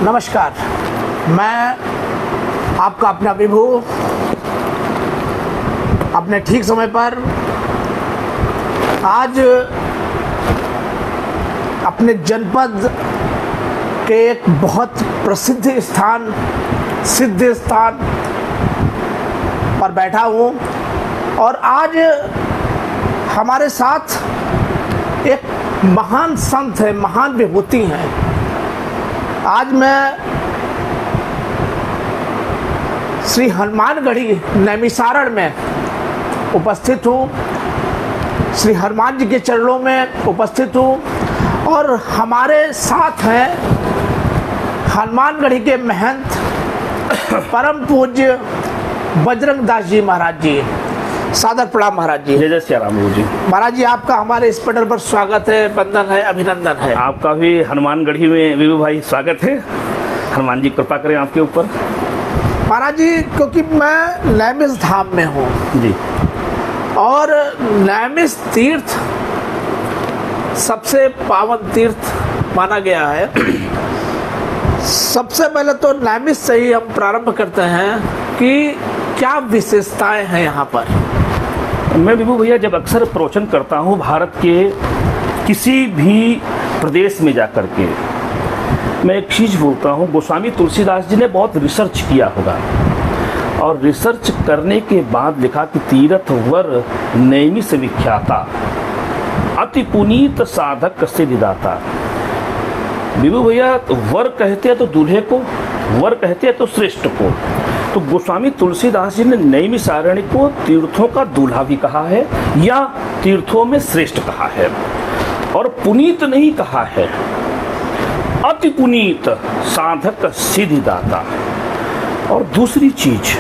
नमस्कार, मैं आपका अपना विभू अपने ठीक समय पर आज अपने जनपद के एक बहुत प्रसिद्ध स्थान, सिद्ध स्थान पर बैठा हूँ और आज हमारे साथ एक महान संत है, महान विभूति हैं। आज मैं श्री हनुमानगढ़ी नैमिषारण्य में उपस्थित हूँ, श्री हनुमान जी के चरणों में उपस्थित हूँ और हमारे साथ हैं हनुमानगढ़ी के महंत परम पूज्य बजरंग दास जी महाराज जी। सादर प्रणाम महाराज जी। जय जय श्री राम जी। महाराज जी, आपका हमारे इस पटल पर स्वागत है, वंदन है, अभिनंदन है। आपका भी हनुमानगढ़ी में विभू भाई स्वागत है। हनुमान जी कृपा करें आपके ऊपर। महाराज जी, क्योंकि मैं नैमिष धाम में हूँ जी और नैमिष तीर्थ सबसे पावन तीर्थ माना गया है। सबसे पहले तो नैमिष से ही हम प्रारंभ करते हैं कि क्या विशेषताएं हैं यहाँ पर। मैं विभू भैया जब अक्सर प्रवचन करता हूँ भारत के किसी भी प्रदेश में जाकर के, मैं एक चीज़ बोलता हूँ, गोस्वामी तुलसीदास जी ने बहुत रिसर्च किया होगा और रिसर्च करने के बाद लिखा कि तीर्थ वर नैमिष विख्याता अति पुनीत साधक सिद्धिदाता। विभू भैया, वर कहते हैं तो दूल्हे को, वर कहते हैं तो श्रेष्ठ को। तो गोस्वामी तुलसीदास जी ने नैमिषारण्य को तीर्थों का दूल्हा भी कहा है या तीर्थों में श्रेष्ठ कहा है और पुनीत नहीं कहा है, अति पुनीत साधक सिद्धिदाता। और दूसरी चीज,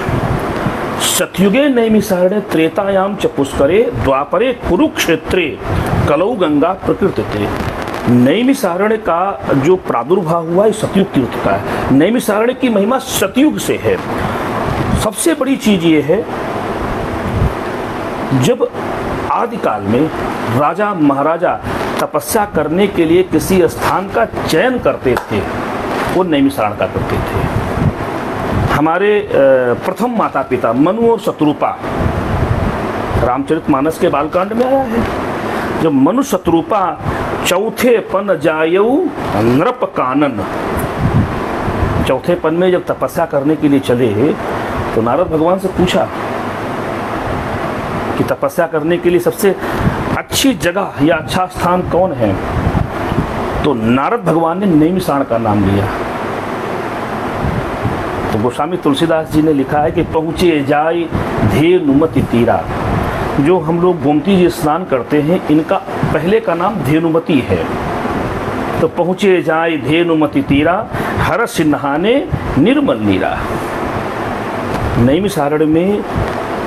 सतयुगे नैमिषारण्य त्रेतायाम च पुष्करे द्वापरे कुरुक्षेत्रे कलौ गंगा प्रकृति। नैमिषारण्य का जो प्रादुर्भाव हुआ है सतयुग तीर्थ का है। नैमिषारण्य की महिमा सतयुग से है। सबसे बड़ी चीज ये है, जब आदिकाल में राजा महाराजा तपस्या करने के लिए किसी स्थान का चयन करते थे, वो नैमिषारण्य का करते थे। हमारे प्रथम माता पिता मनु और शत्रुपा रामचरितमानस के बालकांड में आया है। जब मनु शत्रुपा चौथे पन जायऊ नृप कानन, चौथे पन में जब तपस्या करने के लिए चले तो नारद भगवान से पूछा कि तपस्या करने के लिए सबसे अच्छी जगह या अच्छा स्थान कौन है, तो नारद भगवान ने नैमिषारण्य का नाम लिया। तो गोस्वामी तुलसीदास जी ने लिखा है कि पहुँचे जाय धेनुमति तीरा। जो हम लोग गोमती जी स्नान करते हैं, इनका पहले का नाम धेनुमति है। तो पहुँचे जाय धेनुमति तीरा हर्ष नहाने निर्मल नीरा। नैमिषारण्य में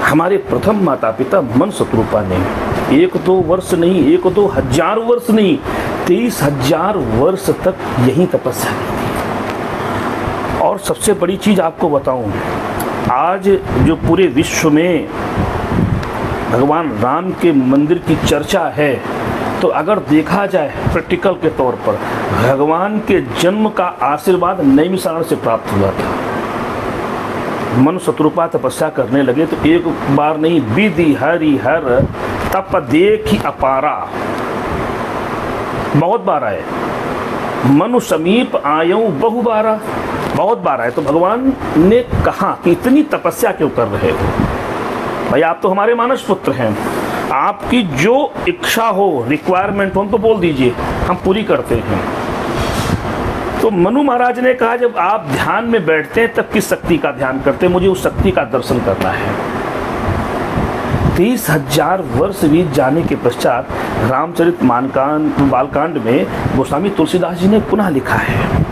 हमारे प्रथम माता पिता मन शत्रुपा ने 1-2 वर्ष नहीं, 1-2 हजार वर्ष नहीं, 23,000 वर्ष तक यही तपस्या की थी। और सबसे बड़ी चीज आपको बताऊं, आज जो पूरे विश्व में भगवान राम के मंदिर की चर्चा है, तो अगर देखा जाए प्रैक्टिकल के तौर पर, भगवान के जन्म का आशीर्वाद नैमिषारण्य से प्राप्त हुआ था। मनु शत्रुपा तपस्या करने लगे तो एक बार नहीं, विधि हरि हर तप देखी अपारा, बहुत बार आए। मनु समीप आयऊ बहु बारा, बहुत बार आए। तो भगवान ने कहा कि इतनी तपस्या क्यों कर रहे हो भाई, आप तो हमारे मानस पुत्र हैं, आपकी जो इच्छा हो, रिक्वायरमेंट हो तो बोल दीजिए, हम पूरी करते हैं। तो मनु महाराज ने कहा, जब आप ध्यान में बैठते हैं तब किस शक्ति का ध्यान करते हैं, मुझे उस शक्ति का दर्शन करना है। 23,000 वर्ष बीत जाने के पश्चात रामचरितमानस बालकांड में गोस्वामी तुलसीदास जी ने पुनः लिखा है,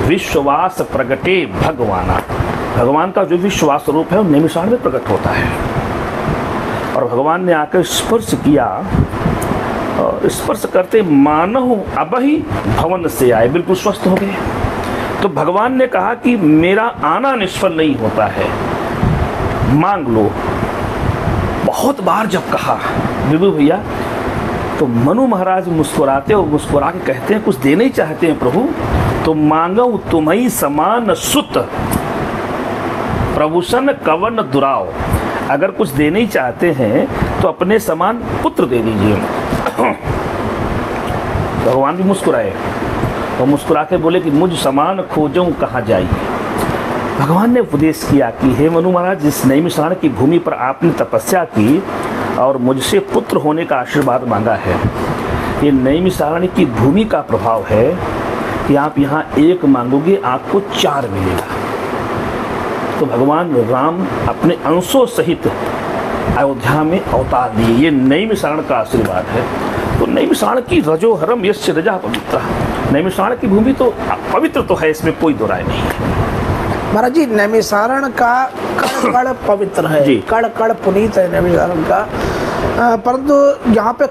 विश्वास प्रगटे भगवाना। भगवान का जो विश्वास रूप है वो नैमिषारण्य में प्रकट होता है। और भगवान ने आकर स्पर्श किया, और स्पर्श करते मानहु अबहि भवन से आए, बिल्कुल स्वस्थ हो गए। तो भगवान ने कहा कि मेरा आना निष्फल नहीं होता है, मांग लो। बहुत बार जब कहा विभू भैया तो मनु महाराज मुस्कुराते और मुस्कुरा के कहते हैं, कुछ देना ही चाहते हैं प्रभु तो मांगो तुम्हीं समान सुत, प्रभूषण कवन दुराव। अगर कुछ देने ही चाहते हैं तो अपने समान पुत्र दे दीजिए। भगवान भी मुस्कुराए और मुस्कुरा के बोले कि मुझ समान खोजूं कहाँ जाइए। भगवान ने उपदेश किया कि हे मनु महाराज, जिस नैमिषारण्य की भूमि पर आपने तपस्या की और मुझसे पुत्र होने का आशीर्वाद मांगा है, ये नैमिषारण्य की भूमि का प्रभाव है कि आप यहाँ एक मांगोगे आपको 4 मिलेगा। तो भगवान राम अपने अंशों सहित अयोध्या में अवतार लिए, ये नैमिषारण्य का आशीर्वाद है। तो नैमिषारण्य की रजोहरम यस्य रजा पवित्र, नैमिषारण्य की भूमि तो पवित्र तो है, इसमें कोई दो राय नहीं है। महाराज जी, नैमिषारण्य का कण कण पवित्र है, कण कण पुनीत है नैमिषारण्य का, परंतु यहाँ पे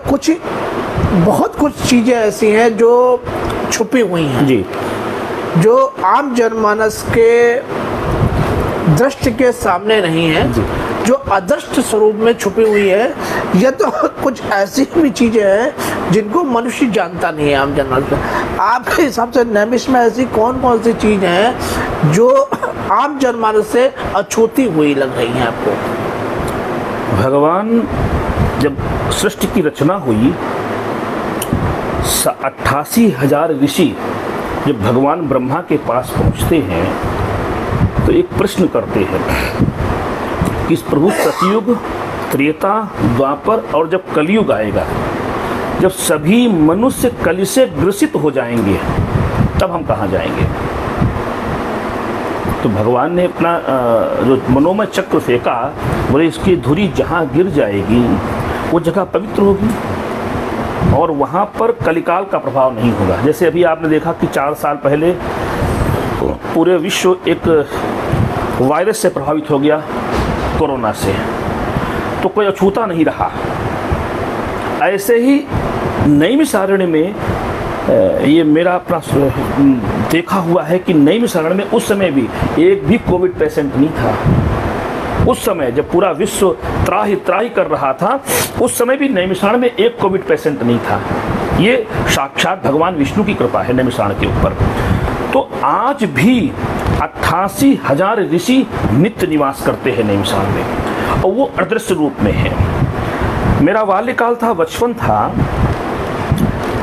बहुत कुछ चीजें ऐसी हैं जो छुपी हुई हैं जी, जो आम जनमानस के दृष्टि के सामने नहीं है, जो अदृष्ट स्वरूप में छुपी हुई है। यह तो कुछ ऐसी भी चीजें हैं जिनको मनुष्य जानता नहीं है आम जनमानस। आपके हिसाब से नैमिष में ऐसी कौन कौन सी चीजें हैं जो आम जनमानस से अछूती हुई लग रही हैं आपको? भगवान जब सृष्टि की रचना हुई, 88,000 ऋषि जब भगवान ब्रह्मा के पास पहुंचते हैं तो एक प्रश्न करते हैं कि प्रभु सतयुग, त्रेता, द्वापर और जब कलयुग आएगा, जब सभी मनुष्य कलि से ग्रसित हो जाएंगे तब हम कहाँ जाएंगे? तो भगवान ने अपना जो मनोमय चक्र फेंका, बोले इसकी धुरी जहाँ गिर जाएगी वो जगह पवित्र होगी और वहाँ पर कलिकाल का प्रभाव नहीं होगा। जैसे अभी आपने देखा कि 4 साल पहले पूरे विश्व एक वायरस से प्रभावित हो गया, कोरोना से, तो कोई अछूता नहीं रहा। ऐसे ही नैमिषारण्य में ये मेरा अपना देखा हुआ है कि नैमिषारण्य में उस समय भी एक भी कोविड पेशेंट नहीं था। उस समय जब पूरा विश्व त्राही त्राही कर रहा था, उस समय भी नैमिषारण्य में एक कोविड पेशेंट नहीं था। ये साक्षात भगवान विष्णु की कृपा है नैमिषारण्य के ऊपर। तो आज भी 88,000 ऋषि नित्य निवास करते हैं नैमिषारण्य में और वो अदृश्य रूप में है। मेरा बाल्यकाल था, बचपन था,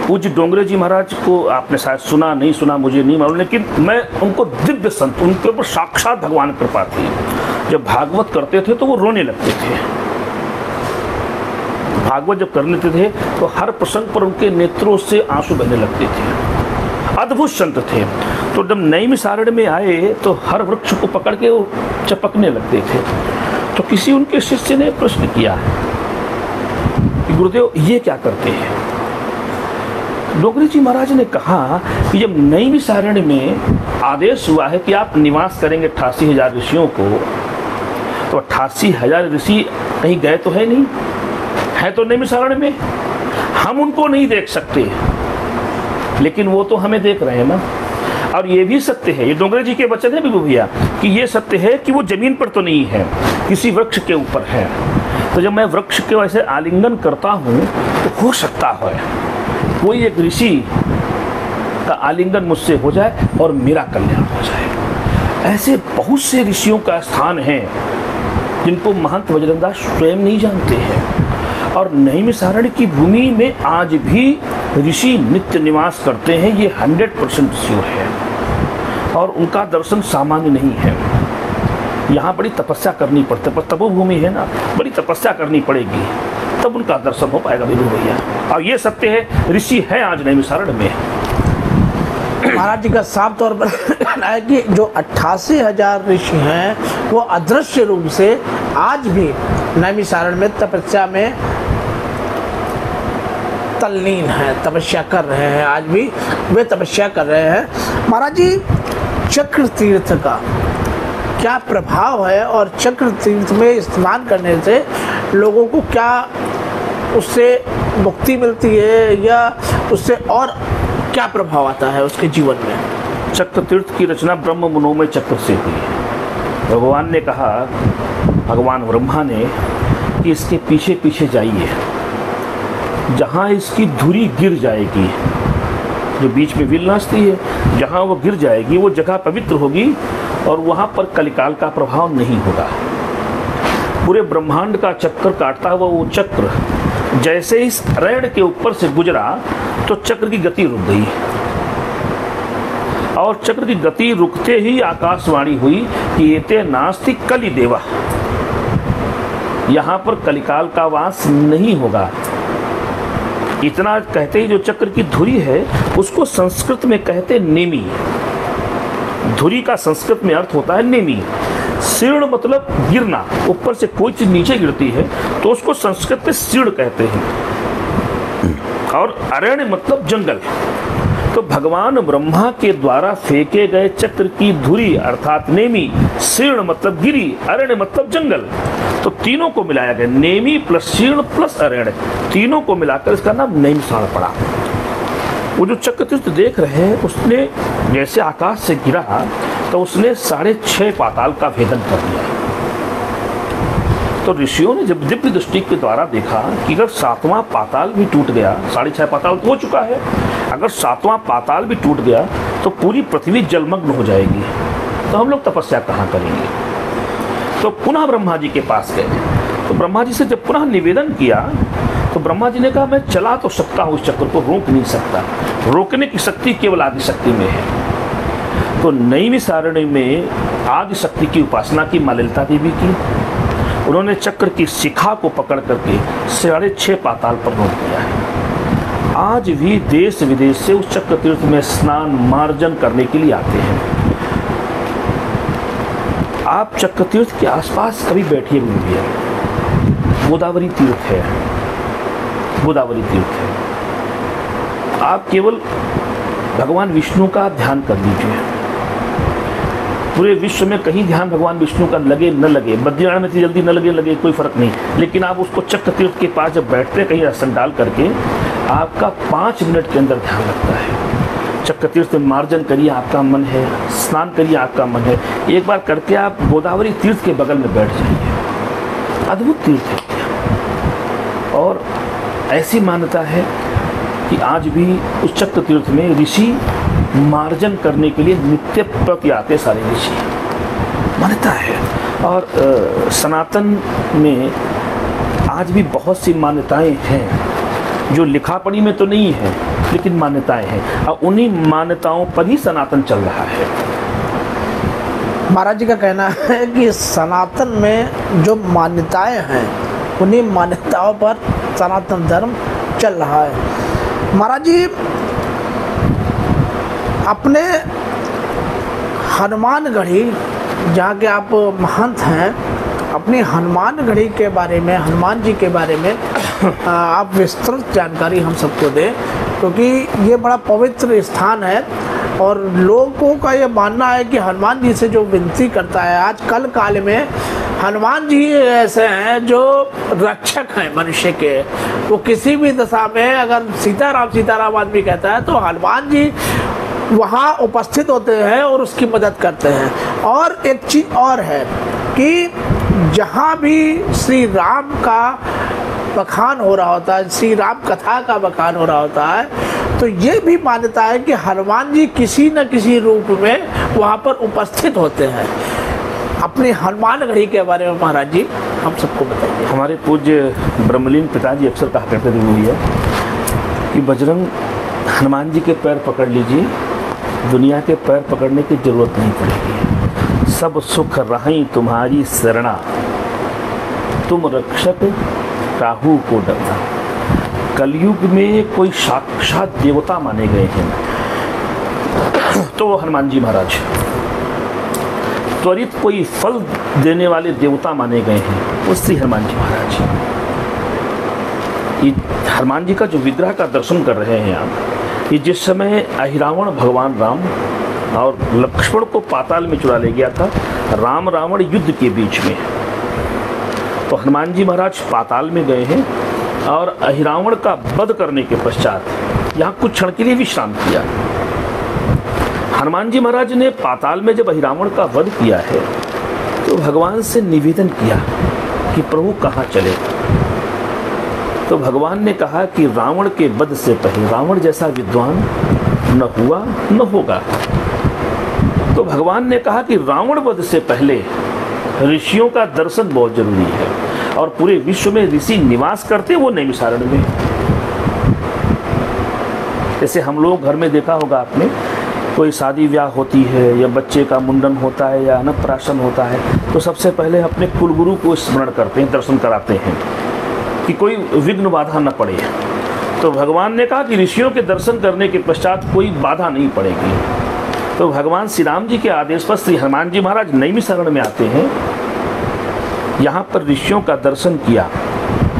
पूज्य डोंगरे जी महाराज को आपने शायद सुना, नहीं सुना मुझे नहीं मालूम, लेकिन मैं उनको दिव्य संत, उनके ऊपर साक्षात भगवान कृपा थी। जब भागवत करते थे तो वो रोने लगते थे। भागवत जब कर लेते थे तो हर प्रसंग पर उनके नेत्रों से आंसू बहने लगते थे। अद्भुत संत थे। तो जब नैमिषारण्य में आए तो हर वृक्ष को पकड़ के वो चपकने लगते थे। तो किसी उनके शिष्य ने प्रश्न किया कि गुरुदेव ये क्या करते हैं? डोंगरे जी महाराज ने कहा कि जब नैमिषारण्य में आदेश हुआ है कि आप निवास करेंगे 88,000 ऋषियों को, तो 88,000 ऋषि कहीं गए तो है नहीं, है तो नैमिषारण्य में। हम उनको नहीं देख सकते, लेकिन वो तो हमें देख रहे हैं ना। और ये भी सत्य है, ये डोंगरे जी के वचन है बिल्कुल भैया, कि ये सत्य है कि वो जमीन पर तो नहीं है, किसी वृक्ष के ऊपर है। तो जब मैं वृक्ष के वैसे आलिंगन करता हूँ तो हो सकता है कोई एक ऋषि का आलिंगन मुझसे हो जाए और मेरा कल्याण हो जाए। ऐसे बहुत से ऋषियों का स्थान है जिनको महंत वज्रदास स्वयं नहीं जानते हैं। और नैमिषारण्य की भूमि में आज भी ऋषि नित्य निवास करते हैं, ये 100% श्योर है। और उनका दर्शन सामान्य नहीं है। यहाँ बड़ी तपस्या करनी पड़ती है, तपोभूमि है ना, बड़ी तपस्या करनी पड़ेगी तब उनका दर्शन हो पाएगा बिल्कुल भैया। और ये सत्य है, ऋषि है आज नैमिषारण्य में। महाराज जी का साफ तौर पर कहना है कि जो 88,000 ऋषि हैं वो अदृश्य रूप से आज भी नैमिषारण्य में तपस्या में तल्लीन है, तपस्या कर रहे हैं। आज भी वे तपस्या कर रहे हैं। महाराज जी, चक्र तीर्थ का क्या प्रभाव है और चक्र तीर्थ में स्नान करने से लोगों को क्या उससे मुक्ति मिलती है या उससे और क्या प्रभाव आता है उसके जीवन में? चक्र तीर्थ की रचना ब्रह्म मनोमय चक्र से हुई है। भगवान ने कहा, भगवान ब्रह्मा ने, कि इसके पीछे पीछे जाइए, जहाँ इसकी धुरी गिर जाएगी, जो बीच में व्हील नाचती है, जहाँ वो गिर जाएगी वो जगह पवित्र होगी और वहाँ पर कलिकाल का प्रभाव नहीं होगा। पूरे ब्रह्मांड का चक्कर काटता हुआ वो चक्र जैसे इस अरण्य के ऊपर से गुजरा तो चक्र की गति रुक गई, और चक्र की गति रुकते ही आकाशवाणी हुई कि एते नास्ति कलि देवा, यहाँ पर कलिकाल का वास नहीं होगा। इतना कहते ही जो चक्र की धुरी है उसको संस्कृत में कहते नेमी। धुरी का संस्कृत में अर्थ होता है नेमी। शीर्ण मतलब गिरना, ऊपर से कोई चीज नीचे गिरती है तो उसको संस्कृत में शीर्ण कहते हैं। और अरण्य मतलब जंगल। तो भगवान ब्रह्मा के द्वारा फेंके गए चक्र की धुरी अर्थात नेमी, शीर्ण मतलब गिरी, अरण्य मतलब जंगल, तो तीनों को मिलाया गया, नेमी प्लस शीर्ण प्लस अरण्य, तीनों को मिलाकर इसका नाम नैमिषारण्य पड़ा। वो जो चक्रतीर्थ देख रहे हैं उसने जैसे आकाश से गिरा तो उसने 6.5 पाताल का भेदन कर दिया। तो ऋषियों ने जब दिव्य दृष्टि के द्वारा देखा कि अगर 7वां पाताल भी टूट गया, 6.5 पाताल तो हो चुका है, अगर 7वां पाताल भी टूट गया तो पूरी पृथ्वी जलमग्न हो जाएगी, तो हम लोग तपस्या कहाँ करेंगे। तो पुनः ब्रह्मा जी के पास गए। तो ब्रह्मा जी से जब पुनः निवेदन किया तो ब्रह्मा जी ने कहा मैं चला तो सकता हूँ, इस चक्र को रोक नहीं सकता, रोकने की शक्ति केवल आदि शक्ति में है। तो नैमिषारण्य में आदि शक्ति की उपासना की माँ ललिता देवी की। उन्होंने चक्र की शिखा को पकड़ करके 6.5 पाताल पर रोक दिया है। आज भी देश विदेश से उस चक्र तीर्थ में स्नान मार्जन करने के लिए आते हैं। आप चक्र तीर्थ के आसपास कभी बैठिए भी है, गोदावरी तीर्थ है, गोदावरी तीर्थ है। आप केवल भगवान विष्णु का ध्यान कर लीजिए। पूरे विश्व में कहीं ध्यान भगवान विष्णु का लगे न लगे, बद्रीनाथ में इतनी जल्दी न लगे कोई फर्क नहीं, लेकिन आप उसको चक्र तीर्थ के पास जब बैठते कहीं आसन डाल करके आपका 5 मिनट के अंदर ध्यान लगता है। चक्र तीर्थ में मार्जन करिए, आपका मन है, स्नान करिए, आपका मन है, एक बार करके आप गोदावरी तीर्थ के बगल में बैठ जाइए। अद्भुत तीर्थ है। और ऐसी मान्यता है कि आज भी उस चक्र तीर्थ में ऋषि मार्जन करने के लिए नित्य प्रति आते सारे ऋषि, मान्यता है। और सनातन में आज भी बहुत सी मान्यताएं हैं जो लिखा पढ़ी में तो नहीं है, लेकिन मान्यताएं हैं, और उन्हीं मान्यताओं पर ही सनातन चल रहा है। महाराज जी का कहना है कि सनातन में जो मान्यताएं हैं उन्हीं मान्यताओं पर सनातन धर्म चल रहा है। महाराज जी अपने हनुमानगढ़ी, जहाँ के आप महंत हैं, अपनी हनुमानगढ़ी के बारे में, हनुमान जी के बारे में आप विस्तृत जानकारी हम सबको दें, क्योंकि ये बड़ा पवित्र स्थान है और लोगों का ये मानना है कि हनुमान जी से जो विनती करता है, आज कल काल में हनुमान जी ऐसे हैं जो रक्षक हैं मनुष्य के। वो किसी भी दशा में अगर सीताराम आदमी कहता है तो हनुमान जी वहाँ उपस्थित होते हैं और उसकी मदद करते हैं। और एक चीज़ और है कि जहाँ भी श्री राम का बखान हो रहा होता है, श्री राम कथा का बखान हो रहा होता है, तो ये भी मान्यता है कि हनुमान जी किसी न किसी रूप में वहाँ पर उपस्थित होते हैं। अपने हनुमानगढ़ी के बारे में महाराज जी हम सबको बताइए। हमारे पूज्य ब्रह्मलीन पिताजी अक्सर कहा करते थे भैया कि बजरंग हनुमान जी के पैर पकड़ लीजिए, दुनिया के पैर पकड़ने की जरूरत नहीं पड़ेगी। सब सुख रही तुम्हारी शरणा, तुम रक्षक काहू को डरना। कलयुग में कोई साक्षात देवता माने गए हैं तो वो हनुमान जी महाराज। त्वरित कोई फल देने वाले देवता माने गए हैं वो श्री हनुमान जी महाराज। ये हनुमान जी का जो विग्रह का दर्शन कर रहे हैं आप, ये जिस समय अहिरावण भगवान राम और लक्ष्मण को पाताल में चुरा ले गया था, राम रावण युद्ध के बीच में, तो हनुमान जी महाराज पाताल में गए हैं और अहिरावण का वध करने के पश्चात यहाँ कुछ क्षण के लिए विश्राम किया। हनुमान जी महाराज ने पाताल में जब अहिरावण का वध किया है तो भगवान से निवेदन किया कि प्रभु कहाँ चले। तो भगवान ने कहा कि रावण के वध से पहले रावण जैसा विद्वान न हुआ न होगा। तो भगवान ने कहा कि रावण वध से पहले ऋषियों का दर्शन बहुत जरूरी है, और पूरे विश्व में ऋषि निवास करते वो नैमिषारण्य में। जैसे हम लोग घर में देखा होगा आपने, कोई शादी ब्याह होती है या बच्चे का मुंडन होता है या अन्नप्राशन होता है, तो सबसे पहले अपने कुलगुरु को स्मरण करते हैं, दर्शन कराते हैं कि कोई विघ्न बाधा न पड़े। तो भगवान ने कहा कि ऋषियों के दर्शन करने के पश्चात कोई बाधा नहीं पड़ेगी। तो भगवान श्री राम जी के आदेश पर श्री हनुमान जी महाराज नैमिषारण्य में आते हैं, यहाँ पर ऋषियों का दर्शन किया,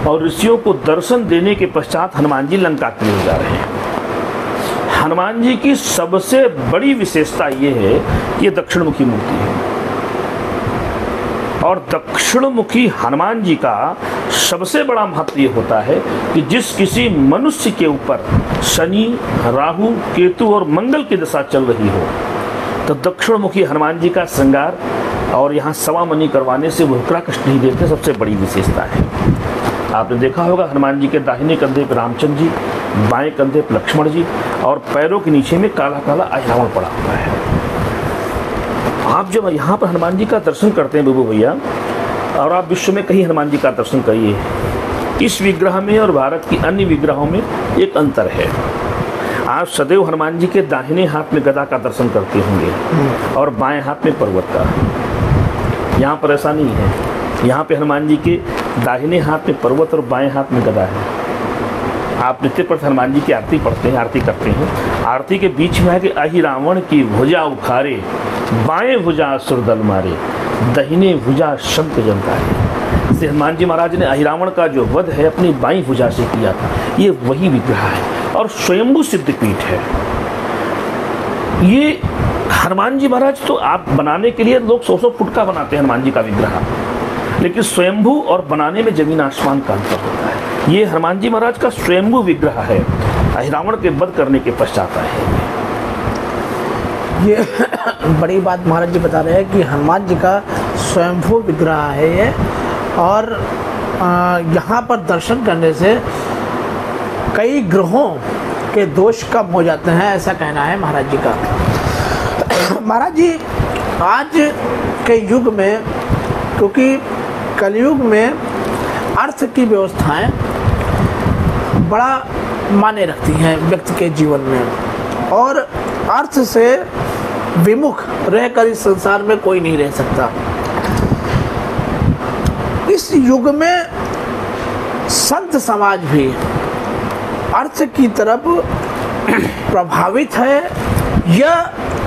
और ऋषियों को दर्शन देने के पश्चात हनुमान जी लंका के लिए जा रहे हैं। हनुमान जी की सबसे बड़ी विशेषता ये है कि ये दक्षिणमुखी मूर्ति है, और दक्षिणमुखी हनुमान जी का सबसे बड़ा महत्व ये होता है कि जिस किसी मनुष्य के ऊपर शनि, राहु, केतु और मंगल की दशा चल रही हो, तो दक्षिणमुखी हनुमान जी का श्रृंगार और यहाँ सवामणि करवाने से वो हुक्रा कष्ट नहीं देते, सबसे बड़ी विशेषता है। आपने देखा होगा हनुमान जी के दाहिने कंधे पर रामचंद्र जी, बाएं कंधे पर लक्ष्मण जी, और पैरों के नीचे में काला काला अहिरावण पड़ा हुआ है। आप जब यहाँ पर हनुमान जी का दर्शन करते हैं बिबू भैया, और आप विश्व में कहीं हनुमान जी का दर्शन करिए, इस विग्रह में और भारत की अन्य विग्रहों में एक अंतर है। आप सदैव हनुमान जी के दाहिने हाथ में गदा का दर्शन करते होंगे और बाएं हाथ में पर्वत का। यहाँ पर ऐसा नहीं है, यहाँ पे हनुमान जी के दाहिने हाथ में पर्वत और बाएं हाथ में गदा है। आप नित्य पर हनुमान जी की आरती पढ़ते हैं, आरती करते हैं, आरती के बीच में है कि अहि रावण की भुजा उखारे, बाएं भुजा असुर दल मारे, दाहिने भुजा शंख जनकारे। श्री हनुमान जी महाराज ने अहिरावण का जो वध है अपनी बाईं भुजा से किया था। ये वही विग्रह है और स्वयंभू सिद्धपीठ है। ये हनुमान जी महाराज तो आप बनाने के लिए लोग 100-100 फुट का बनाते हैं हनुमान जी का विग्रह, लेकिन स्वयंभू और बनाने में जमीन आसमान का अंतर होता है। ये हनुमान जी महाराज का स्वयंभू विग्रह है, अहिरावण के वध करने के पश्चात है। ये बड़ी बात महाराज जी बता रहे हैं कि हनुमान जी का स्वयंभू विग्रह है ये, और यहाँ पर दर्शन करने से कई ग्रहों के दोष कम हो जाते हैं, ऐसा कहना है महाराज जी का। महाराज जी आज के युग में, क्योंकि कलयुग में अर्थ की व्यवस्थाएं बड़ा माने रखती हैं व्यक्ति के जीवन में, और अर्थ से विमुख रहकर इस संसार में कोई नहीं रह सकता। इस युग में संत समाज भी अर्थ की तरफ प्रभावित है या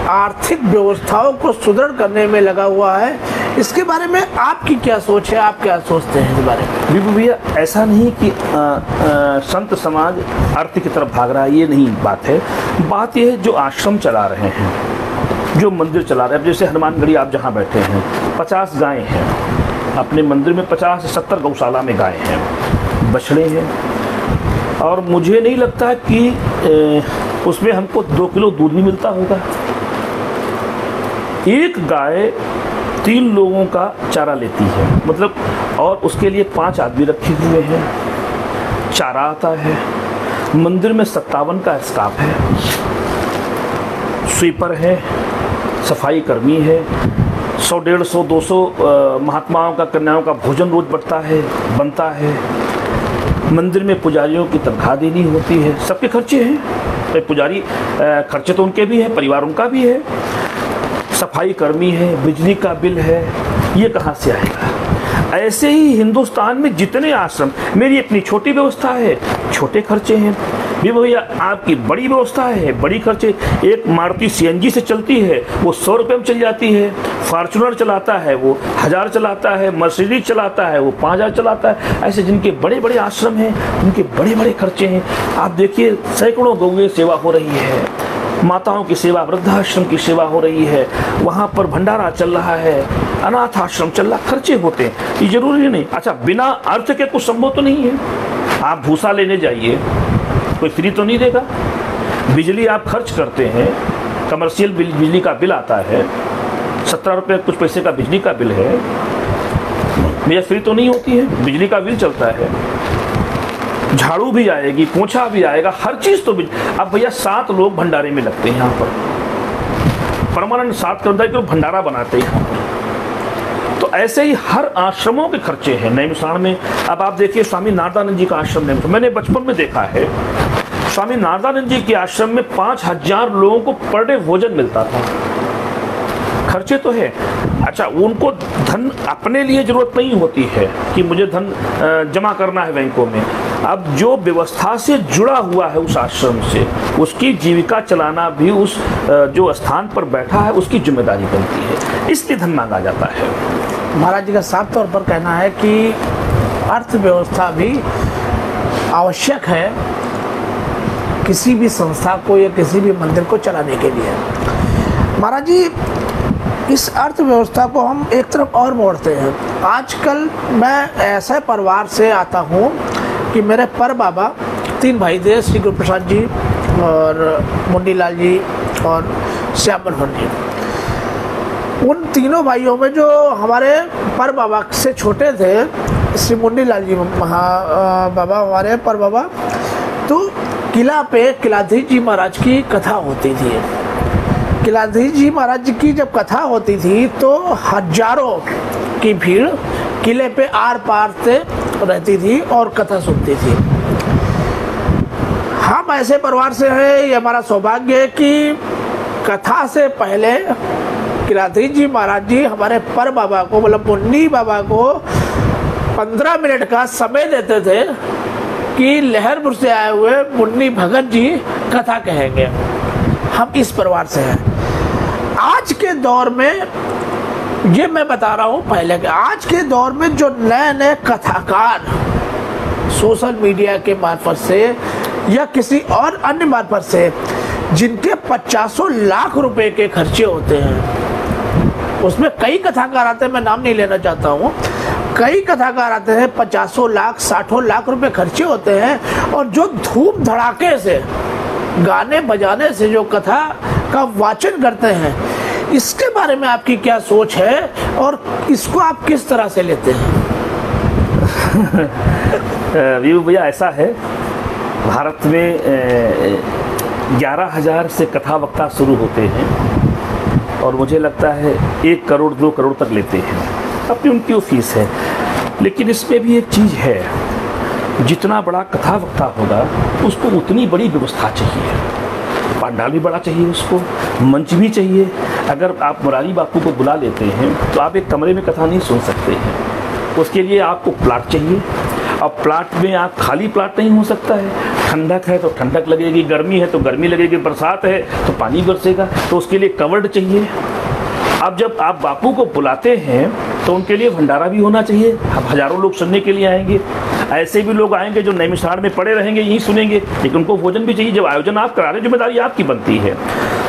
आर्थिक व्यवस्थाओं को सुदृढ़ करने में लगा हुआ है। इसके बारे में आपकी क्या सोच है, आप क्या सोचते हैं इस बारे में? बिल्कुल भैया, ऐसा नहीं कि संत समाज अर्थ की तरफ भाग रहा है, ये नहीं बात है। बात यह है जो आश्रम चला रहे हैं, जो मंदिर चला रहे हैं, जैसे हनुमानगढ़ी आप जहाँ बैठे हैं 50 गायें हैं अपने मंदिर में, 50 से 70 गौशाला में गायें हैं, बछड़े हैं, और मुझे नहीं लगता कि उसमें हमको 2 किलो दूध नहीं मिलता होगा। एक गाय 3 लोगों का चारा लेती है, मतलब, और उसके लिए 5 आदमी रखे हुए हैं, चारा आता है। मंदिर में 57 का स्टाफ है, स्वीपर है, सफाई कर्मी है, 100, 150, 200 महात्माओं का, कन्याओं का भोजन रोज बनता है। मंदिर में पुजारियों की तनख्वाह देनी होती है, सबके खर्चे हैं। पुजारी खर्चे तो उनके भी हैं, परिवार उनका भी है, सफाई कर्मी है, बिजली का बिल है, ये कहाँ से आएगा? ऐसे ही हिंदुस्तान में जितने आश्रम, मेरी अपनी छोटी व्यवस्था है, छोटे खर्चे हैं। भी भैया आपकी बड़ी व्यवस्था है, बड़ी खर्चे। एक मारुति सीएनजी से चलती है, वो 100 रुपये में चल जाती है। फॉर्चुनर चलाता है वो 1000 चलाता है, मर्सिडीज चलाता है वो 5000 चलाता है। ऐसे जिनके बड़े बड़े आश्रम हैं, उनके बड़े बड़े खर्चे हैं। आप देखिए सैकड़ों गौएं सेवा हो रही है, माताओं की सेवा, वृद्धाश्रम की सेवा हो रही है, वहाँ पर भंडारा चल रहा है, अनाथ आश्रम चल रहा, खर्चे होते हैं, ये जरूरी नहीं। अच्छा, बिना अर्थ के कुछ संभव तो नहीं है। आप भूसा लेने जाइए, कोई फ्री तो नहीं देगा। बिजली आप खर्च करते हैं, कमर्शियल बिजली का बिल आता है, 17 रुपये कुछ पैसे का बिजली का बिल है, भैया फ्री तो नहीं होती है, बिजली का बिल चलता है। झाड़ू भी आएगी, पोछा भी आएगा, हर चीज तो भी। अब भैया 7 लोग भंडारे में लगते हैं यहाँ पर, परमानेंट 7 कर्मचारी लोग भंडारा बनाते हैं यहाँ पर। तो ऐसे ही हर आश्रमों के खर्चे हैं नैमिषारण्य में। अब आप देखिए स्वामी नारदानंद जी का आश्रम नैमिषारण्य, मैंने बचपन में देखा है स्वामी नारदानंद जी के आश्रम में 5000 लोगों को पर डे भोजन मिलता था। खर्चे तो है। अच्छा, उनको धन अपने लिए जरूरत नहीं होती है कि मुझे धन जमा करना है बैंकों में। अब जो व्यवस्था से जुड़ा हुआ है उस आश्रम से, उसकी जीविका चलाना भी उस जो स्थान पर बैठा है उसकी जिम्मेदारी बनती है, इसलिए धन मांगा जाता है। महाराज जी का साफ तौर पर कहना है कि अर्थव्यवस्था भी आवश्यक है किसी भी संस्था को या किसी भी मंदिर को चलाने के लिए। महाराज जी, इस अर्थव्यवस्था को हम एक तरफ और मोड़ते हैं। आजकल मैं ऐसे परिवार से आता हूँ कि मेरे पर बाबा 3 भाई थे, श्री गुरु प्रसाद जी और मुंडी लाल जी और श्याम मनोहर जी। उन तीनों भाइयों में जो हमारे पर बाबा से छोटे थे, श्री मुंडी लाल जी बाबा हमारे पर बाबा, तो किला पे किलाधीश जी महाराज की कथा होती थी। किलाधीश जी महाराज की जब कथा होती थी तो हजारों की भीड़ किले पे आर पार से रहती थी और कथा सुनती थी। हम ऐसे परिवार से हैं, ये हमारा सौभाग्य है कि कथा से पहले किलाधीश जी महाराज जी हमारे पर बाबा को, मतलब मुन्नी बाबा को 15 मिनट का समय देते थे कि लहरपुर से आए हुए मुन्नी भगत जी कथा कहेंगे। हम इस परिवार से हैं। आज के दौर में, ये मैं बता रहा हूँ पहले के, आज के दौर में जो नए नए कथाकार सोशल मीडिया के मार्फत से या किसी और अन्य मार्फत से जिनके 50 लाख रुपए के खर्चे होते हैं, उसमें कई कथाकार आते हैं, मैं नाम नहीं लेना चाहता हूँ, कई कथाकार आते हैं, 50 लाख 60 लाख रुपए खर्चे होते हैं, और जो धूम धड़ाके से गाने बजाने से जो कथा का वाचन करते हैं, इसके बारे में आपकी क्या सोच है और इसको आप किस तरह से लेते हैं? वीवू भैया, ऐसा है, भारत में 11,000 से कथा वक्ता शुरू होते हैं और मुझे लगता है 1 करोड़ 2 करोड़ तक लेते हैं, अपनी उनकी फीस है। लेकिन इसमें भी एक चीज़ है, जितना बड़ा कथा वक्ता होगा उसको उतनी बड़ी व्यवस्था चाहिए, पंडाल भी बड़ा चाहिए, उसको मंच भी चाहिए। अगर आप मुरारी बापू को बुला लेते हैं तो आप एक कमरे में कथा नहीं सुन सकते हैं, उसके लिए आपको प्लाट चाहिए। अब प्लाट में आप खाली प्लाट नहीं हो सकता है, ठंडक है तो ठंडक लगेगी, गर्मी है तो गर्मी लगेगी, बरसात है तो पानी बरसेगा, तो उसके लिए कवर्ड चाहिए। अब जब आप बापू को बुलाते हैं तो उनके लिए भंडारा भी होना चाहिए। अब हजारों लोग सुनने के लिए आएंगे, ऐसे भी लोग आएंगे जो नैमिषारण्य में पड़े रहेंगे, यहीं सुनेंगे, लेकिन उनको भोजन भी चाहिए। जब आयोजन आप करा रहे, जिम्मेदारी आपकी बनती है।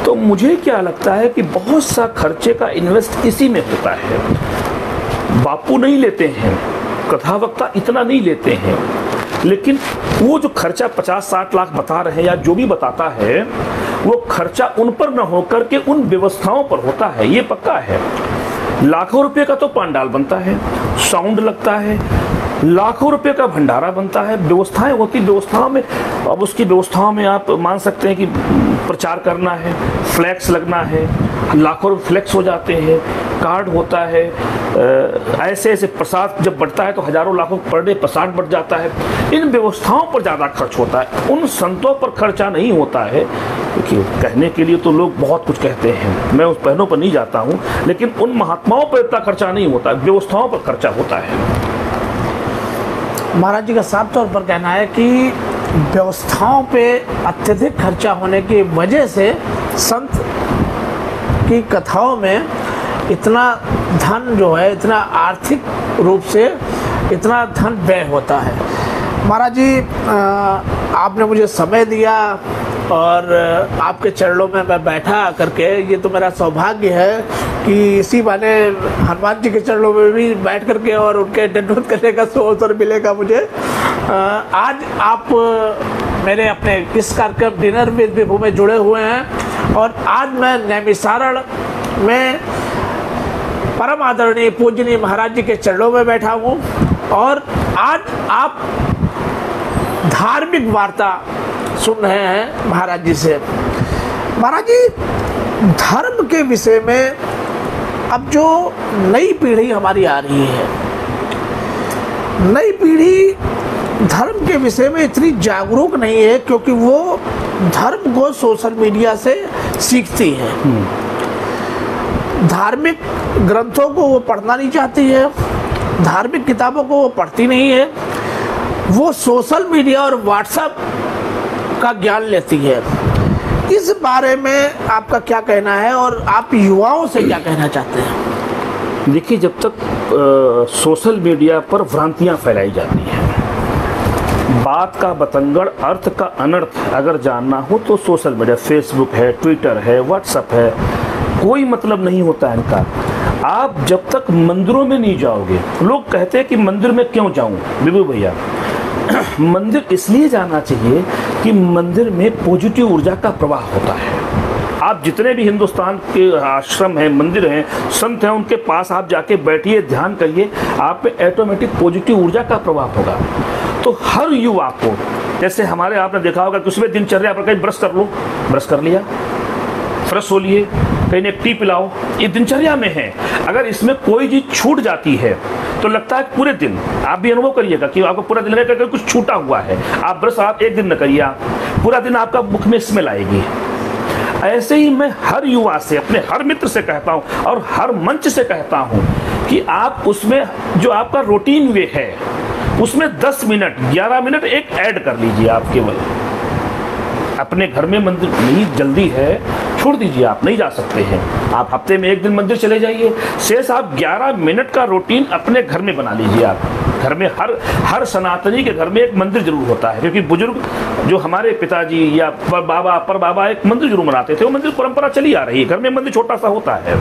तो मुझे क्या लगता है कि बहुत सा खर्चे का इन्वेस्ट इसी में होता है। बापू नहीं लेते हैं, कथा वक्ता इतना नहीं लेते हैं, लेकिन वो जो खर्चा 50-60 लाख बता रहे हैं या जो भी बताता है, वो खर्चा उन पर न होकर के उन व्यवस्थाओं पर होता है, ये पक्का है। लाखों रुपए का तो पंडाल बनता है, साउंड लगता है, लाखों रुपए का भंडारा बनता है, व्यवस्थाएं होती, व्यवस्थाओं में, अब उसकी व्यवस्थाओं में आप मान सकते हैं कि प्रचार करना है, फ्लैक्स लगना है, लाखों फ्लैक्स हो जाते हैं, कार्ड होता है, ऐसे ऐसे प्रसाद जब बढ़ता है तो हजारों लाखों पर डे प्रसाद बढ़ जाता है। इन व्यवस्थाओं पर ज़्यादा खर्च होता है, उन संतों पर खर्चा नहीं होता है। देखिए, कहने के लिए तो लोग बहुत कुछ कहते हैं, मैं उस पहनों पर नहीं जाता हूँ, लेकिन उन महात्माओं पर इतना खर्चा नहीं होता, व्यवस्थाओं पर खर्चा होता है। महाराज जी का साफ तौर पर कहना है कि व्यवस्थाओं पे अत्यधिक खर्चा होने की वजह से संत की कथाओं में इतना धन जो है, इतना आर्थिक रूप से इतना धन व्यय होता है। महाराज जी, आपने मुझे समय दिया और आपके चरणों में मैं बैठा करके, ये तो मेरा सौभाग्य है कि इसी बहाने हनुमान जी के चरणों में भी बैठ करके और उनके दंडवत करने का अवसर मिलेगा मुझे। आज आप मेरे अपने इस कार्यक्रम डिनर विद विभू में जुड़े हुए हैं और आज मैं नैमिषारण्य में परम आदरणीय पूजनीय महाराज जी के चरणों में बैठा हूँ और आज आप धार्मिक वार्ता सुन रहे हैं महाराज जी से। महाराज जी, धर्म के विषय में अब जो नई पीढ़ी हमारी आ रही है, नई पीढ़ी धर्म के विषय में इतनी जागरूक नहीं है, क्योंकि वो धर्म को सोशल मीडिया से सीखती है। धार्मिक ग्रंथों को वो पढ़ना नहीं चाहती है, धार्मिक किताबों को वो पढ़ती नहीं है, वो सोशल मीडिया और व्हाट्सएप का ज्ञान लेती है। इस बारे में आपका क्या कहना है और आप युवाओं से क्या कहना चाहते हैं? देखिए, जब तक सोशल मीडिया पर भ्रांतियां फैलाई जाती हैं, बात का बतंगड़ अर्थ का अनर्थ अगर जानना हो तो सोशल मीडिया, फेसबुक है, ट्विटर है, व्हाट्सएप है, कोई मतलब नहीं होता है इनका। आप जब तक मंदिरों में नहीं जाओगे, लोग कहते हैं कि मंदिर में क्यों जाऊं विभू भैया, मंदिर इसलिए जाना चाहिए कि मंदिर में पॉजिटिव ऊर्जा का प्रवाह होता है। आप जितने भी हिंदुस्तान के आश्रम हैं, मंदिर हैं, संत हैं, उनके पास आप जाके बैठिए, ध्यान करिए, आप पे ऑटोमेटिक पॉजिटिव ऊर्जा का प्रभाव होगा। तो हर युवा को, जैसे हमारे आपने देखा होगा कि उसमें दिनचर्या पर कहीं ब्रश कर लो, ब्रश कर लिया, फ्रेश हो लिए, कहीं एक टी पिलाओ, ये दिनचर्या में है। अगर इसमें कोई चीज छूट जाती है तो लगता है पूरे दिन, आप भी अनुभव करिएगा कि आपको पूरा दिन लगेगा कि कुछ छूटा हुआ है। आप ब्रश आप एक दिन न करिए, आप पूरा दिन आपका मुख में स्मेल आएगी। ऐसे ही मैं हर युवा से, अपने हर मित्र से कहता हूं और हर मंच से कहता हूं कि आप उसमें जो आपका रूटीन वे है, उसमें 10 मिनट 11 मिनट एक ऐड कर लीजिए। आप केवल अपने घर में मंदिर नहीं, जल्दी है, छोड़ दीजिए, आप नहीं जा सकते हैं, आप हफ्ते में एक दिन मंदिर चले जाइए, शेष आप 11 मिनट का रूटीन अपने घर में बना लीजिए। आप घर में हर सनातनी के घर में एक मंदिर जरूर होता है, क्योंकि बुजुर्ग जो हमारे पिताजी या पर बाबा एक मंदिर जरूर बनाते थे, वो मंदिर परंपरा चली आ रही है, घर में मंदिर छोटा सा होता है,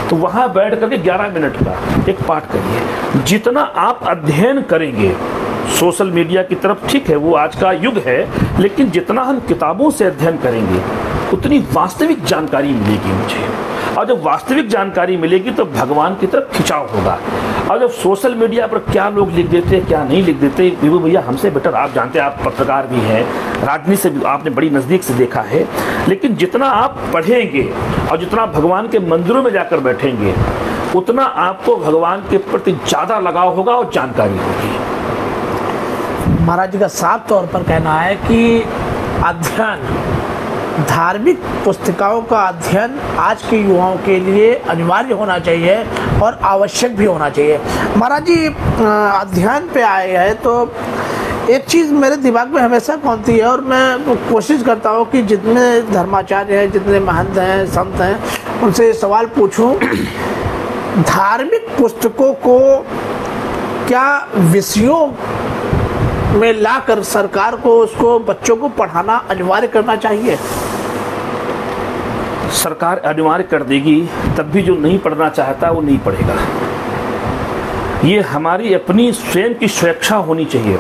तो वहां बैठ करके 11 मिनट का एक पाठ करिए। जितना आप अध्ययन करेंगे सोशल मीडिया की तरफ, ठीक है वो आज का युग है, लेकिन जितना हम किताबों से अध्ययन करेंगे उतनी वास्तविक जानकारी मिलेगी मुझे, और जब वास्तविक जानकारी मिलेगी तो भगवान की तरफ खिंचाव होगा। और जब सोशल मीडिया पर क्या लोग लिख देते हैं, क्या नहीं लिख देते, विभू भैया हमसे बेटर आप जानते हैं, आप पत्रकार भी हैं, राजनीति से भी आपने बड़ी नज़दीक से देखा है, लेकिन जितना आप पढ़ेंगे और जितना भगवान के मंदिरों में जाकर बैठेंगे, उतना आपको भगवान के प्रति ज़्यादा लगाव होगा और जानकारी होगी। महाराज जी का साफ तौर पर कहना है कि अध्ययन, धार्मिक पुस्तिकाओं का अध्ययन आज के युवाओं के लिए अनिवार्य होना चाहिए और आवश्यक भी होना चाहिए। महाराज जी अध्ययन पे आए हैं तो एक चीज़ मेरे दिमाग में हमेशा घूमती है और मैं कोशिश करता हूँ कि जितने धर्माचार्य हैं, जितने महंत हैं, संत हैं, उनसे ये सवाल पूछूं, धार्मिक पुस्तकों को क्या विषयों में लाकर सरकार को उसको बच्चों को पढ़ाना अनिवार्य करना चाहिए? सरकार अनिवार्य कर देगी तब भी जो नहीं पढ़ना चाहता वो नहीं पढ़ेगा। ये हमारी अपनी स्वयं की स्वेच्छा होनी चाहिए।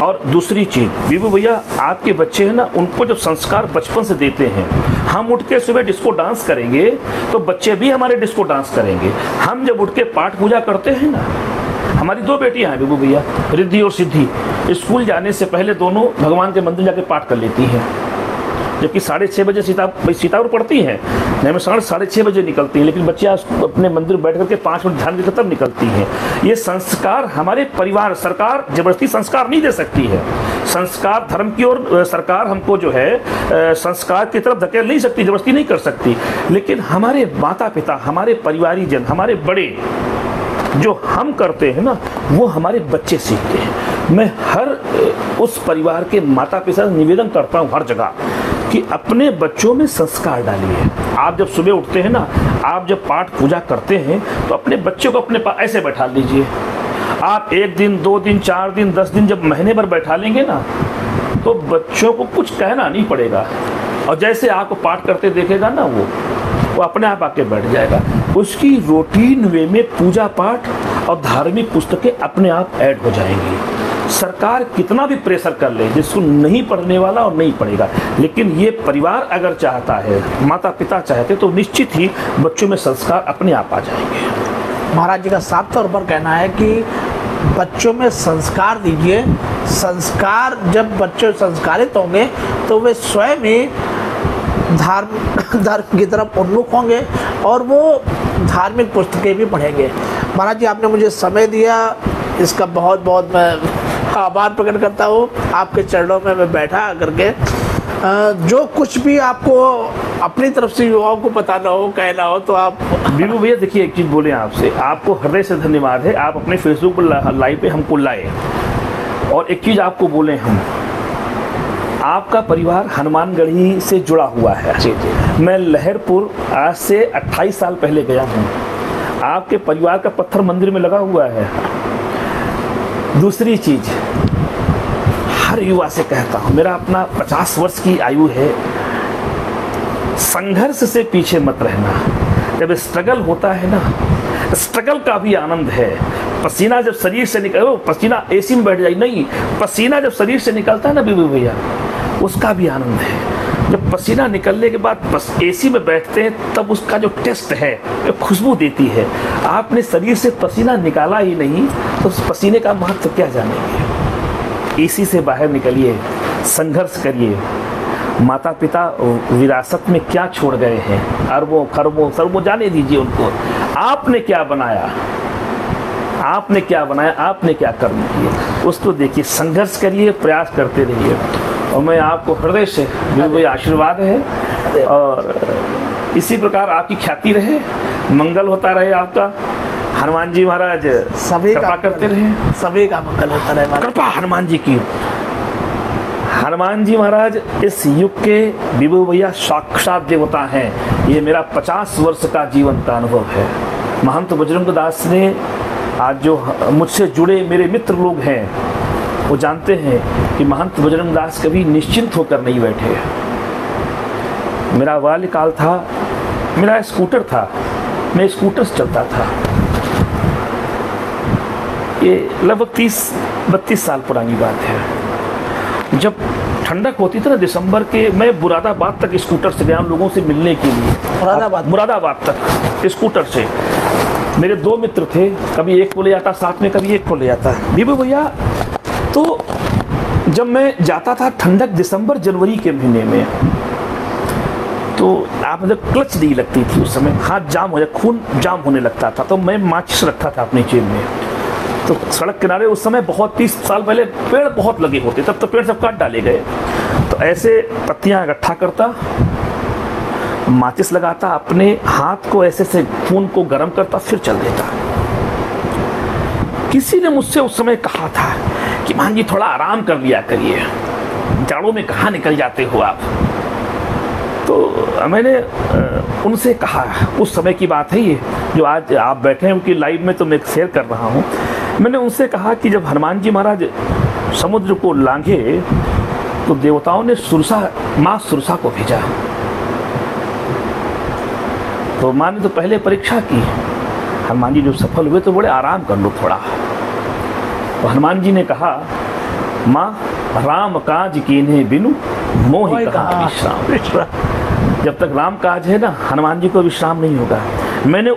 और दूसरी चीज़ विभू भैया, आपके बच्चे हैं ना, उनको जब संस्कार बचपन से देते हैं, हम उठ के सुबह डिस्को डांस करेंगे तो बच्चे भी हमारे डिस्को डांस करेंगे। हम जब उठ के पाठ पूजा करते हैं ना, हमारी 2 बेटियां हैं विभू भैया, रिद्धि और सिद्धि, स्कूल जाने से पहले दोनों भगवान के मंदिर जाके पाठ कर लेती हैं, जबकि 6:30 बजे सीतापुर पढ़ती हैं, नहीं मैं 6:30 बजे निकलती हैं, लेकिन बच्चियाँ अपने मंदिर बैठ करके 5 मिनट ध्यान देकर तब निकलती हैं। ये संस्कार हमारे परिवार, सरकार जबरदस्ती संस्कार नहीं दे सकती है। संस्कार धर्म की ओर सरकार हमको जो है संस्कार की तरफ धकेल नहीं सकती, जबरदस्ती नहीं कर सकती, लेकिन हमारे माता पिता, हमारे परिवारीजन, हमारे बड़े जो हम करते हैं ना, वो हमारे बच्चे सीखते हैं। मैं हर उस परिवार के माता पिता से निवेदन करता हूँ हर जगह कि अपने बच्चों में संस्कार डालिए। आप जब सुबह उठते हैं ना, आप जब पाठ पूजा करते हैं तो अपने बच्चे को अपने पास ऐसे बैठा लीजिए। आप 1 दिन 2 दिन 4 दिन 10 दिन जब महीने भर बैठा लेंगे ना, तो बच्चों को कुछ कहना नहीं पड़ेगा, और जैसे आपको पाठ करते देखेगा ना, वो अपने आप आके बैठ जाएगा। उसकी रूटीन वे में पूजा पाठ और धार्मिक पुस्तकें अपने आप ऐड हो जाएंगी। सरकार कितना भी प्रेशर कर ले, जिसको नहीं पढ़ने वाला और नहीं पढ़ेगा, लेकिन ये परिवार अगर चाहता है, माता पिता चाहते, तो निश्चित ही बच्चों में संस्कार अपने आप आ जाएंगे। महाराज जी का साफ तौर पर कहना है कि बच्चों में संस्कार दीजिए। संस्कार, जब बच्चे संस्कारित होंगे तो वे स्वयं ही धर्म की तरफ उन्मुख होंगे और वो धार्मिक पुस्तकें भी पढ़ेंगे। महाराज जी, आपने मुझे समय दिया, इसका बहुत बहुत मैं आभार प्रकट करता हूँ। आपके चरणों में मैं बैठा करके जो कुछ भी आपको अपनी तरफ से युवाओं को बताना हो, कहना हो, तो आप। बिल्कुल भैया, देखिए एक चीज़ बोले आपसे, आपको हृदय से धन्यवाद है, आप अपने फेसबुक पर लाइव पे हमको लाए। और एक चीज़ आपको बोले हम, आपका परिवार हनुमानगढ़ी से जुड़ा हुआ है। जी जी। मैं लहरपुर आज से 28 साल पहले गया हूँ, आपके परिवार का पत्थर मंदिर में लगा हुआ है। दूसरी चीज़, हर युवा से कहता हूँ, मेरा अपना 50 वर्ष की आयु है, संघर्ष से पीछे मत रहना। जब स्ट्रगल होता है ना, स्ट्रगल का भी आनंद है। पसीना जब शरीर से निकले, पसीना एसी में बैठ जाए नहीं, पसीना जब शरीर से निकलता है ना बीबू भैया, उसका भी आनंद है। जब पसीना निकलने के बाद बस एसी में बैठते हैं, तब उसका जो टेस्ट है, खुशबू देती है। आपने शरीर से पसीना निकाला ही नहीं तो उस पसीने का महत्व क्या जानेंगे। एसी से बाहर निकलिए, संघर्ष करिए। माता पिता विरासत में क्या छोड़ गए हैं, अरबों खरबों सरबों, जाने दीजिए उनको। आपने क्या बनाया, आपने क्या बनाया, आपने क्या कर्म किए, उसको देखिए, संघर्ष करिए, प्रयास करते रहिए। और मैं आपको हृदय से बिल्कुल आशीर्वाद है, और इसी प्रकार आपकी ख्याति रहे, मंगल होता रहे आपका। हनुमान जी महाराज सभी कृपा करते रहे, सभी का मंगल होता रहे। कृपा हनुमान जी की। हनुमान जी महाराज इस युग के विभु भैया साक्षात देवता हैं। ये मेरा 50 वर्ष का जीवन का अनुभव है। महंत बजरंग दास ने, आज जो मुझसे जुड़े मेरे मित्र लोग हैं, वो जानते हैं कि महंत बजरंग दास कभी निश्चिंत होकर नहीं बैठे। मेरा बाल्यकाल था, मेरा स्कूटर था, मैं स्कूटर से चलता था। ये लगभग 30-32 साल पुरानी बात है। जब ठंडक होती थी ना दिसंबर के, मैं मुरादाबाद तक स्कूटर से गया लोगों से मिलने के लिए। मुरादाबाद तक स्कूटर से। मेरे 2 मित्र थे, कभी एक को ले जाता साथ में, कभी एक को ले जाता। बीबू भैया, तो जब मैं जाता था ठंडक दिसंबर जनवरी के महीने में, तो आप मतलब क्लच नहीं लगती थी उस समय, हाथ जाम हो जाए, खून जाम होने लगता था। तो मैं माचिस रखता था अपनी जेब में। तो सड़क किनारे उस समय बहुत 30 साल पहले पेड़ बहुत लगे होते, तब तो पेड़ सब काट डाले गए। तो ऐसे पत्तियां इकट्ठा करता, माचिस लगाता, अपने हाथ को ऐसे से खून को गर्म करता, फिर चल देता। किसी ने मुझसे उस समय कहा था कि मान जी थोड़ा आराम कर लिया करिए, जाड़ों में कहाँ निकल जाते हो आप। तो मैंने उनसे कहा, उस समय की बात है ये, जो आज आप बैठे हैं उनकी लाइव में तो मैं शेयर कर रहा हूँ। मैंने उनसे कहा कि जब हनुमान जी महाराज समुद्र को लांघे तो देवताओं ने माँ सुरसा को भेजा। तो माँ ने तो पहले परीक्षा की, हनुमान जी जो सफल हुए तो बोले आराम कर लो थोड़ा। तो हनुमान जी ने कहा, माँ राम काज कीन्हे बिनु मोहि कहाँ विश्राम। जब तक राम काज है ना, हनुमान जी को विश्राम नहीं होगा। मैंने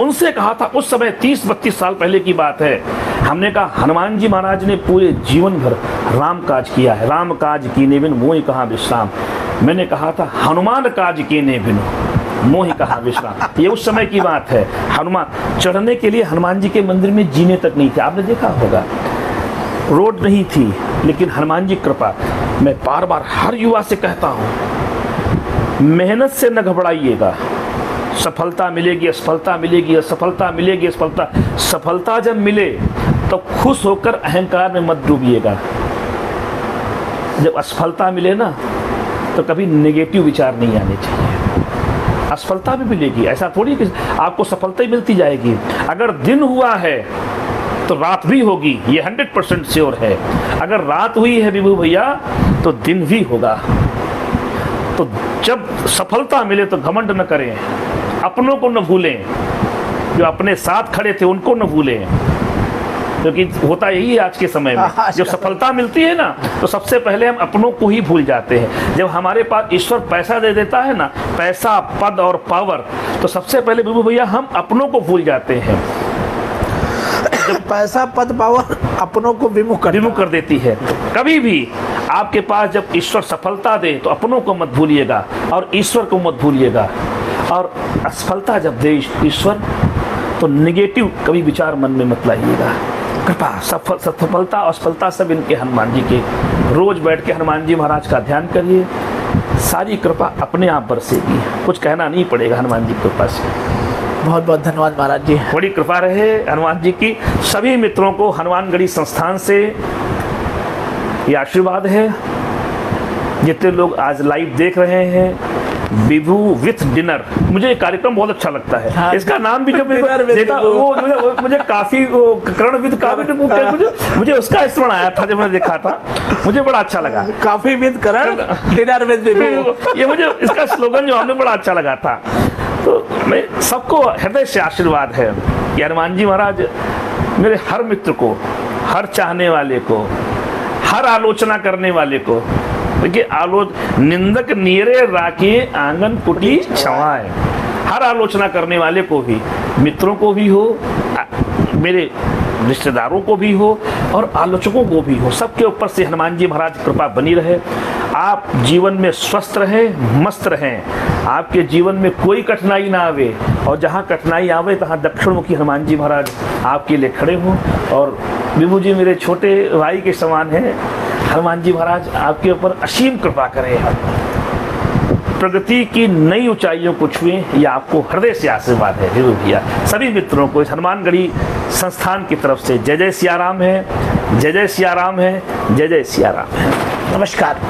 उनसे कहा था, उस समय 30-32 साल पहले की बात है, हमने कहा हनुमान जी महाराज ने पूरे जीवन भर राम काज किया है। राम काज कीन्हे बिनु मोहि कहाँ विश्राम। मैंने कहा था हनुमान काज कीन्हे बिनु मोहि कहाँ विश्राम। ये उस समय की बात है। हनुमान चढ़ने के लिए हनुमान जी के मंदिर में जीने तक नहीं थे, आपने देखा होगा, रोड नहीं थी, लेकिन हनुमान जी कृपा। मैं बार बार हर युवा से कहता हूँ, मेहनत से न घबराइएगा, सफलता मिलेगी, असफलता मिलेगी, असफलता मिलेगी, असफलता। सफलता जब मिले तो खुश होकर अहंकार में मत डूबिएगा। जब असफलता मिले ना, तो कभी नेगेटिव विचार नहीं आने चाहिए। असफलता भी मिलेगी, ऐसा थोड़ी कि आपको सफलता ही मिलती जाएगी। अगर दिन हुआ है तो रात भी होगी, ये 100% श्योर है। अगर रात हुई है विभू भैया तो दिन भी होगा। तो जब सफलता मिले तो घमंड न करें, अपनों को न भूलें, जो अपने साथ खड़े थे उनको न भूलें, क्योंकि होता यही है आज के समय में। जब सफलता मिलती है ना, तो सबसे पहले हम अपनों को ही भूल जाते हैं। जब हमारे पास ईश्वर पैसा दे देता है ना, पैसा, पद और पावर, तो सबसे पहले विभू भैया हम अपनों को भूल जाते हैं। जब पैसा पद पावर अपनों को विमुख कर देती है। कभी भी आपके पास जब ईश्वर सफलता दे तो अपनों को मत भूलिएगा और ईश्वर को मत भूलिएगा, और असफलता जब दे ईश्वर तो नेगेटिव कभी विचार मन में मत लाइएगा। कृपा सफलता असफलता सब इनके हनुमान जी के। रोज बैठ के हनुमान जी महाराज का ध्यान करिए, सारी कृपा अपने आप बरसेगी, कुछ कहना नहीं पड़ेगा हनुमान जी की कृपा से। बहुत बहुत धन्यवाद महाराज जी, बड़ी कृपा रहे हनुमान जी की। सभी मित्रों को हनुमानगढ़ी संस्थान से ये आशीर्वाद है। जितने लोग आज लाइव देख रहे हैं, विभू विथ डिनर, मुझे ये कार्यक्रम बहुत अच्छा लगता है। हाँ, इसका नाम भी जब देखा वो मुझे काफी करण विद काफी मुझे उसका स्मरण आया था जब मैंने देखा था, मुझे बड़ा अच्छा लगा। काफी विद करण डिनर विद विभू, ये मुझे इसका स्लोगन जो हमें बड़ा अच्छा लगा था। तो मैं सबको हृदय से आशीर्वाद है कि हनुमान जी महाराज मेरे हर मित्र को, हर चाहने वाले को, हर आलोचना करने वाले को, देखिए निंदक नीरे राखिए आंगन कुटी छवाए, हर आलोचना करने वाले को भी, मित्रों को भी हो, मेरे रिश्तेदारों को भी हो और आलोचकों को भी हो, सबके ऊपर से हनुमान जी महाराज की कृपा बनी रहे। आप जीवन में स्वस्थ रहें, मस्त रहें, आपके जीवन में कोई कठिनाई ना आवे, और जहाँ कठिनाई आवे तहाँ दक्षिण मुखी हनुमान जी महाराज आपके लिए खड़े हों। और विभू जी मेरे छोटे भाई के समान हैं, हनुमान जी महाराज आपके ऊपर असीम कृपा करें, प्रगति की नई ऊंचाइयों को छुएं, यह आपको हृदय से आशीर्वाद है विभू भैया। सभी मित्रों को इस हनुमानगढ़ी संस्थान की तरफ से जय जय सिया राम है, जय जय सिया राम है, जय जय सिया राम है। नमस्कार।